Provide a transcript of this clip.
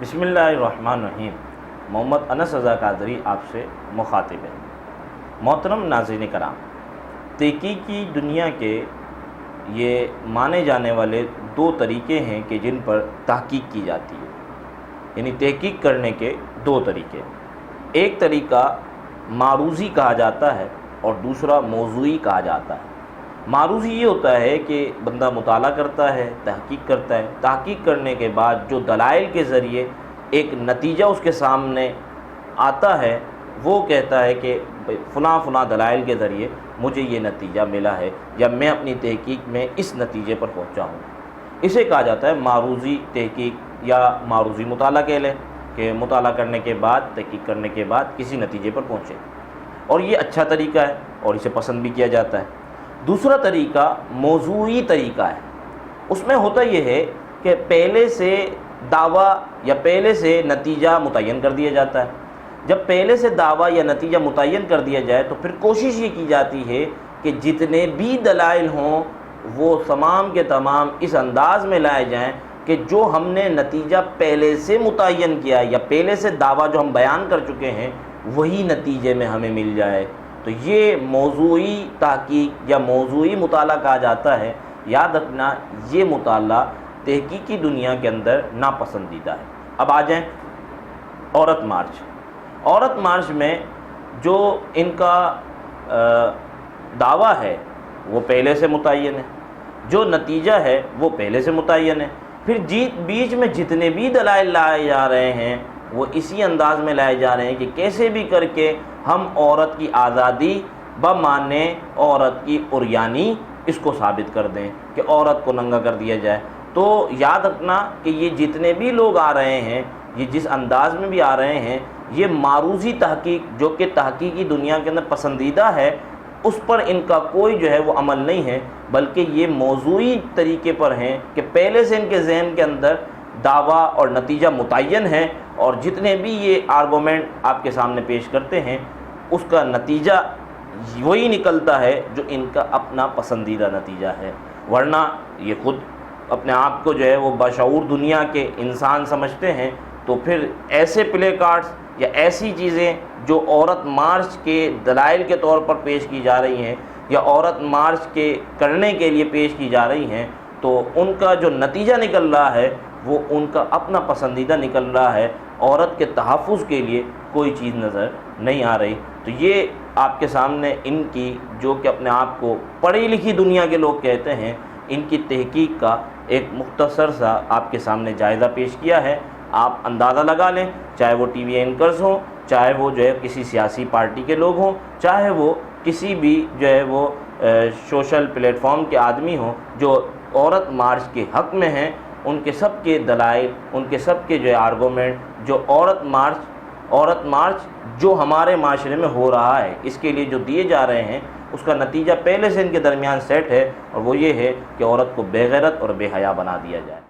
بسم اللہ الرحمن الرحیم۔ محمد انس رضا قادری آپ سے مخاطب ہے۔ محترم ناظرین کرام، تحقیقی دنیا کے یہ مانے جانے والے دو طریقے ہیں کہ جن پر تحقیق کی جاتی ہے، یعنی تحقیق کرنے کے دو طریقے۔ ایک طریقہ معروضی کہا جاتا ہے اور دوسرا موضوعی کہا جاتا ہے۔ معروضی یہ ہوتا ہے کہ بندہ مطالعہ کرتا ہے، تحقیق کرتا ہے، تحقیق کرنے کے بعد جو دلائل کے ذریعے ایک نتیجہ اس کے سامنے آتا ہے، وہ کہتا ہے کہ فلاں دلائل کے ذریعے مجھے یہ نتیجہ ملا ہے یا میں اپنی تحقیق میں اس نتیجے پر پہنچا ہوں۔ اسے کہا جاتا ہے معروضی تحقیق یا معروضی مطالعہ کہہ لیں، کہ مطالعہ کرنے کے بعد، تحقیق کرنے کے بعد کسی نتیجے پر پہنچے، اور یہ اچھا طریقہ ہے اور اسے پسند بھی کیا جاتا ہے۔ دوسرا طریقہ موضوعی طریقہ ہے۔ اس میں ہوتا یہ ہے کہ پہلے سے دعویٰ یا پہلے سے نتیجہ متعین کر دیا جاتا ہے۔ جب پہلے سے دعویٰ یا نتیجہ متعین کر دیا جائے تو پھر کوشش یہ کی جاتی ہے کہ جتنے بھی دلائل ہوں وہ تمام کے تمام اس انداز میں لائے جائیں کہ جو ہم نے نتیجہ پہلے سے متعین کیا یا پہلے سے دعویٰ جو ہم بیان کر چکے ہیں وہی نتیجے میں ہمیں مل جائے، تو یہ موضوعی تحقیق یا موضوعی مطالعہ کہا جاتا ہے۔ یاد رکھنا، یہ مطالعہ تحقیقی دنیا کے اندر ناپسندیدہ ہے۔ اب آ جائیں عورت مارچ۔ عورت مارچ میں جو ان کا دعویٰ ہے وہ پہلے سے متعین ہے، جو نتیجہ ہے وہ پہلے سے متعین ہے، پھر بیچ میں جتنے بھی دلائل لائے جا رہے ہیں وہ اسی انداز میں لائے جا رہے ہیں کہ کیسے بھی کر کے ہم عورت کی آزادی بمانے عورت کی عریانی اس کو ثابت کر دیں کہ عورت کو ننگا کر دیا جائے۔ تو یاد رکھنا کہ یہ جتنے بھی لوگ آ رہے ہیں، یہ جس انداز میں بھی آ رہے ہیں، یہ معروضی تحقیق جو کہ تحقیقی دنیا کے اندر پسندیدہ ہے، اس پر ان کا کوئی جو ہے وہ عمل نہیں ہے، بلکہ یہ موضوعی طریقے پر ہیں کہ پہلے سے ان کے ذہن کے اندر دعویٰ اور نتیجہ متعین ہے، اور جتنے بھی یہ آرگومنٹ آپ کے سامنے پیش کرتے ہیں اس کا نتیجہ وہی نکلتا ہے جو ان کا اپنا پسندیدہ نتیجہ ہے۔ ورنہ یہ خود اپنے آپ کو جو ہے وہ بشعور دنیا کے انسان سمجھتے ہیں، تو پھر ایسے پلے کارڈز یا ایسی چیزیں جو عورت مارچ کے دلائل کے طور پر پیش کی جا رہی ہیں یا عورت مارچ کے کرنے کے لیے پیش کی جا رہی ہیں، تو ان کا جو نتیجہ نکل رہا ہے وہ ان کا اپنا پسندیدہ نکل رہا ہے، عورت کے تحفظ کے لیے کوئی چیز نظر نہیں آ رہی۔ تو یہ آپ کے سامنے ان کی، جو کہ اپنے آپ کو پڑھی لکھی دنیا کے لوگ کہتے ہیں، ان کی تحقیق کا ایک مختصر سا آپ کے سامنے جائزہ پیش کیا ہے۔ آپ اندازہ لگا لیں، چاہے وہ ٹی وی اینکرز ہوں، چاہے وہ جو ہے کسی سیاسی پارٹی کے لوگ ہوں، چاہے وہ کسی بھی جو ہے وہ سوشل پلیٹ فارم کے آدمی ہوں جو عورت مارچ کے حق میں ہیں، ان کے سب کے دلائل، ان کے سب کے جو ہے آرگومنٹ، جو عورت مارچ جو ہمارے معاشرے میں ہو رہا ہے اس کے لیے جو دیے جا رہے ہیں، اس کا نتیجہ پہلے سے ان کے درمیان سیٹ ہے، اور وہ یہ ہے کہ عورت کو بے غیرت اور بے حیا بنا دیا جائے۔